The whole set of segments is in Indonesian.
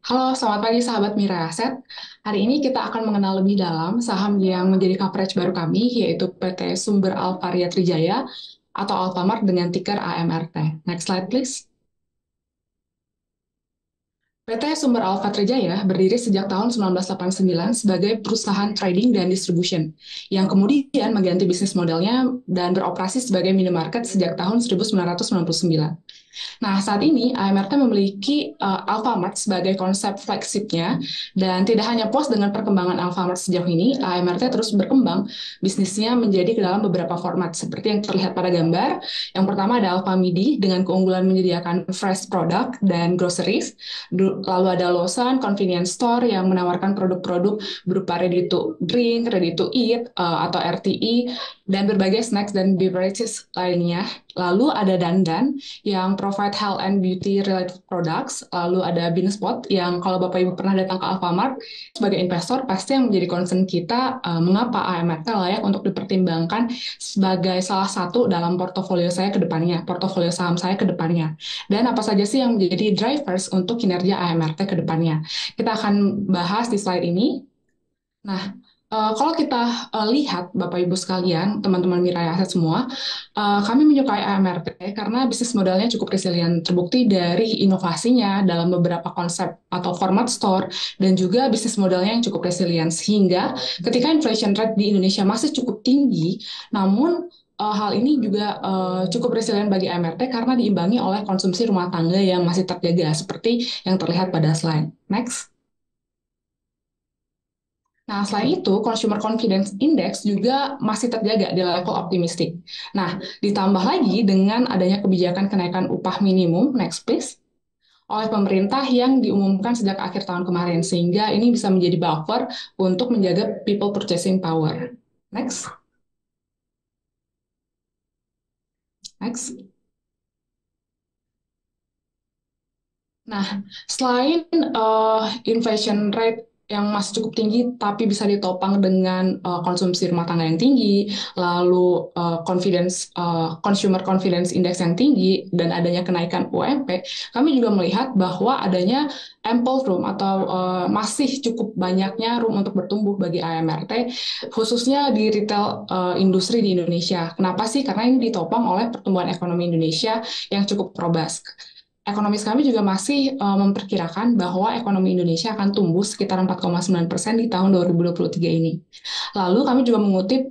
Halo, selamat pagi sahabat Mira Aset. Hari ini kita akan mengenal lebih dalam saham yang menjadi coverage baru kami, yaitu PT Sumber Alvaria Trijaya atau Alfamart dengan ticker AMRT. Next slide, please. PT Sumber Alfa Trijaya berdiri sejak tahun 1989 sebagai perusahaan trading dan distribution, yang kemudian mengganti bisnis modelnya dan beroperasi sebagai minimarket sejak tahun 1999. Nah, saat ini AMRT memiliki Alfamart sebagai konsep flagshipnya, dan tidak hanya puas dengan perkembangan Alfamart sejauh ini, AMRT terus berkembang bisnisnya menjadi ke dalam beberapa format seperti yang terlihat pada gambar. Yang pertama ada Alfamidi dengan keunggulan menyediakan fresh product dan groceries. Lalu ada Lawson Convenience Store yang menawarkan produk-produk berupa ready to drink, ready to eat, atau RTE, dan berbagai snacks dan beverages lainnya. Lalu ada Dandan yang provide health and beauty related products. Lalu ada Beanspot yang kalau Bapak Ibu pernah datang ke Alfamart sebagai investor pasti yang menjadi concern kita mengapa AMRT layak untuk dipertimbangkan sebagai salah satu dalam portofolio saya ke depannya, portofolio saham saya ke depannya. Dan apa saja sih yang menjadi drivers untuk kinerja AMRT ke depannya. Kita akan bahas di slide ini. Nah, kalau kita lihat Bapak Ibu sekalian, teman-teman Mirai Aset semua, kami menyukai AMRT karena bisnis modelnya cukup resilient, terbukti dari inovasinya dalam beberapa konsep atau format store dan juga bisnis modelnya yang cukup resilient sehingga ketika inflation rate di Indonesia masih cukup tinggi, namun hal ini juga cukup resilient bagi AMRT karena diimbangi oleh konsumsi rumah tangga yang masih terjaga seperti yang terlihat pada slide. Next. Nah, selain itu, Consumer Confidence Index juga masih terjaga di level optimistik. Nah, ditambah lagi dengan adanya kebijakan kenaikan upah minimum, next please, oleh pemerintah yang diumumkan sejak akhir tahun kemarin, sehingga ini bisa menjadi buffer untuk menjaga people purchasing power. Next, next. Nah, selain inflation rate yang masih cukup tinggi, tapi bisa ditopang dengan konsumsi rumah tangga yang tinggi, lalu consumer confidence index yang tinggi, dan adanya kenaikan UMP, kami juga melihat bahwa adanya ample room atau masih cukup banyaknya room untuk bertumbuh bagi AMRT, khususnya di retail industri di Indonesia. Kenapa sih? Karena ini ditopang oleh pertumbuhan ekonomi Indonesia yang cukup robust. Ekonomis kami juga masih memperkirakan bahwa ekonomi Indonesia akan tumbuh sekitar 4,9% di tahun 2023 ini. Lalu kami juga mengutip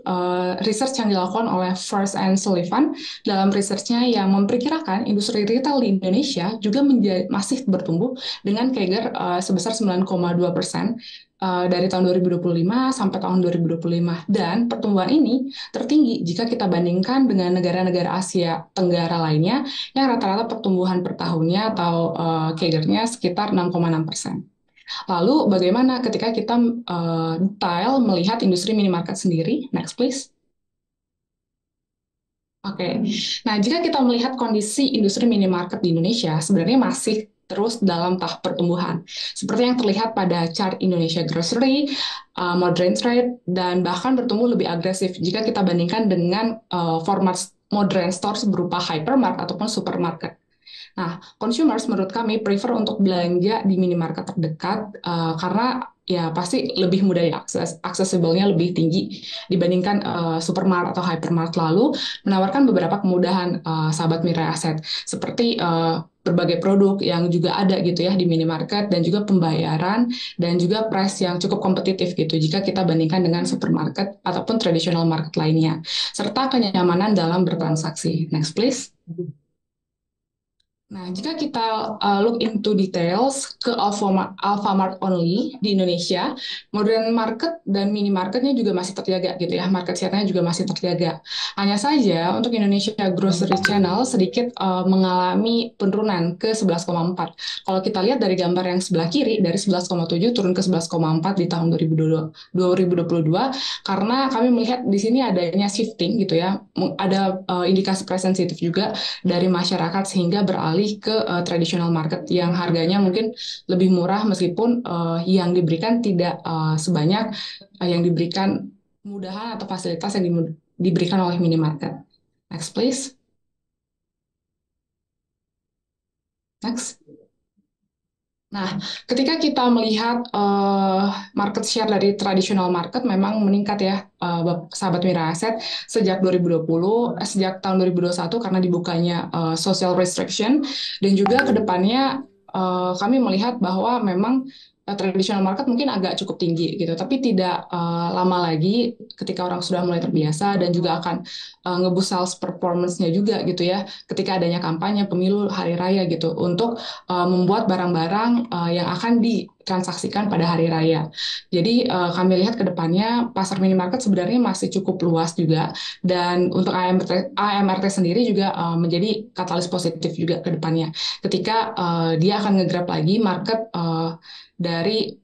research yang dilakukan oleh First and Sullivan dalam researchnya yang memperkirakan industri retail di Indonesia juga masih bertumbuh dengan CAGR sebesar 9,2% dari tahun 2025 sampai tahun 2025. Dan pertumbuhan ini tertinggi jika kita bandingkan dengan negara-negara Asia Tenggara lainnya yang rata-rata pertumbuhan per tahunnya atau CAGR-nya sekitar 6,6%. Lalu bagaimana ketika kita detail melihat industri minimarket sendiri? Next please. Oke, nah jika kita melihat kondisi industri minimarket di Indonesia, sebenarnya masih terus dalam tahap pertumbuhan. Seperti yang terlihat pada chart Indonesia Grocery, Modern Trade, dan bahkan bertumbuh lebih agresif jika kita bandingkan dengan format modern stores berupa hypermart ataupun supermarket. Nah, consumers menurut kami prefer untuk belanja di minimarket terdekat karena ya pasti lebih mudah diakses, accessible-nya lebih tinggi dibandingkan supermarket atau hypermart, lalu menawarkan beberapa kemudahan sahabat Mirai Aset seperti berbagai produk yang juga ada gitu ya di minimarket dan juga pembayaran dan juga price yang cukup kompetitif gitu jika kita bandingkan dengan supermarket ataupun traditional market lainnya serta kenyamanan dalam bertransaksi. Next please. Nah, jika kita look into details ke Alfamart only di Indonesia, modern market dan mini marketnya juga masih terjaga gitu ya, market share-nya juga masih terjaga. Hanya saja untuk Indonesia Grocery Channel sedikit mengalami penurunan ke 11,4. Kalau kita lihat dari gambar yang sebelah kiri, dari 11,7 turun ke 11,4 di tahun 2022, karena kami melihat di sini adanya shifting gitu ya, ada indikasi price sensitif juga dari masyarakat sehingga beralih ke traditional market yang harganya mungkin lebih murah meskipun yang diberikan tidak sebanyak yang diberikan kemudahan atau fasilitas yang diberikan oleh minimarket. Next please. Next. Nah, ketika kita melihat market share dari traditional market memang meningkat ya, sahabat Mira Aset sejak 2020, sejak tahun 2021 karena dibukanya social restriction, dan juga ke depannya kami melihat bahwa memang traditional market mungkin agak cukup tinggi gitu, tapi tidak lama lagi ketika orang sudah mulai terbiasa dan juga akan nge-boost sales performance-nya juga gitu ya, ketika adanya kampanye pemilu hari raya gitu untuk membuat barang-barang yang akan ditransaksikan pada hari raya. Jadi kami lihat ke depannya pasar minimarket sebenarnya masih cukup luas juga, dan untuk AMRT sendiri juga menjadi katalis positif juga ke depannya ketika dia akan nge-grab lagi market dari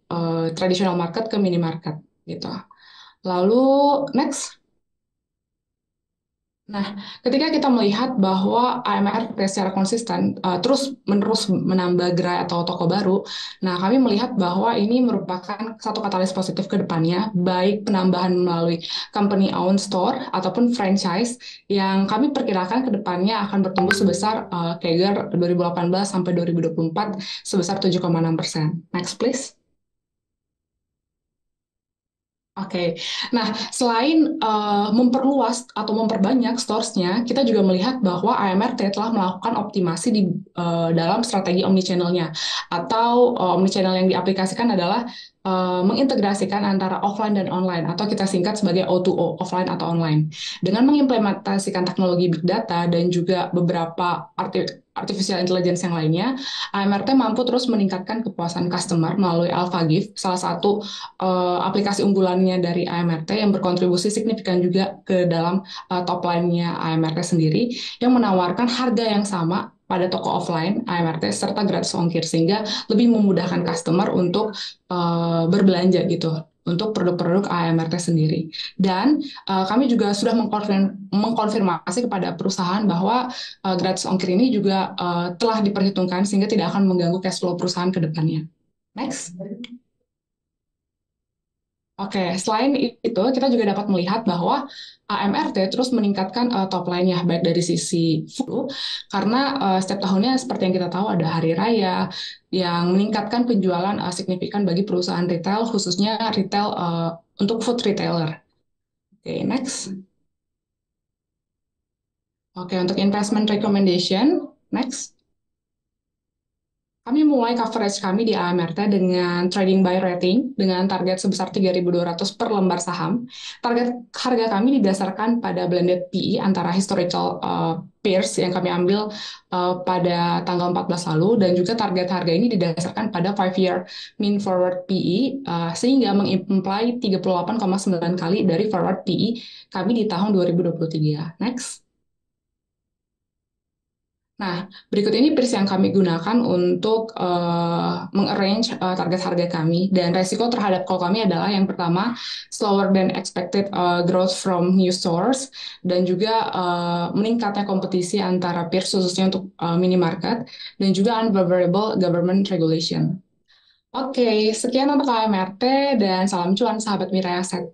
traditional market ke minimarket gitu. Lalu next. Nah, ketika kita melihat bahwa AMR secara konsisten terus-menerus menambah gerai atau toko baru, nah kami melihat bahwa ini merupakan satu katalis positif ke depannya, baik penambahan melalui company owned store ataupun franchise yang kami perkirakan ke depannya akan bertumbuh sebesar CAGR 2018 sampai 2024 sebesar 7,6%. Next, please. Oke, nah selain memperluas atau memperbanyak stores-nya, kita juga melihat bahwa AMRT telah melakukan optimasi di dalam strategi omnichannel-nya. Atau omnichannel yang diaplikasikan adalah mengintegrasikan antara offline dan online, atau kita singkat sebagai O2O, offline atau online. Dengan mengimplementasikan teknologi big data dan juga beberapa artificial intelligence yang lainnya, AMRT mampu terus meningkatkan kepuasan customer melalui AlphaGift, salah satu aplikasi unggulannya dari AMRT yang berkontribusi signifikan juga ke dalam top line-nya AMRT sendiri yang menawarkan harga yang sama pada toko offline AMRT serta gratis ongkir sehingga lebih memudahkan customer untuk berbelanja gitu untuk produk-produk AMRT sendiri. Dan kami juga sudah mengkonfirmasi kepada perusahaan bahwa gratis ongkir ini juga telah diperhitungkan sehingga tidak akan mengganggu cash flow perusahaan ke depannya. Next. Oke, selain itu, kita juga dapat melihat bahwa AMRT terus meningkatkan top line-nya, baik dari sisi food, karena setiap tahunnya seperti yang kita tahu ada hari raya yang meningkatkan penjualan signifikan bagi perusahaan retail, khususnya retail untuk food retailer. Oke, next. Oke, untuk investment recommendation, next. Kami mulai coverage kami di AMRT dengan trading buy rating dengan target sebesar 3.200 per lembar saham. Target harga kami didasarkan pada blended PE antara historical peers yang kami ambil pada tanggal 14 lalu, dan juga target harga ini didasarkan pada 5-year mean forward PE sehingga mengimply 38,9 kali dari forward PE kami di tahun 2023. Next. Nah, berikut ini peers yang kami gunakan untuk mengarrange target harga kami. Dan resiko terhadap call kami adalah yang pertama, slower than expected growth from new stores, dan juga meningkatnya kompetisi antara peers khususnya untuk minimarket, dan juga unfavorable government regulation. Oke, sekian untuk KMRT dan salam cuan sahabat Mirai Aset.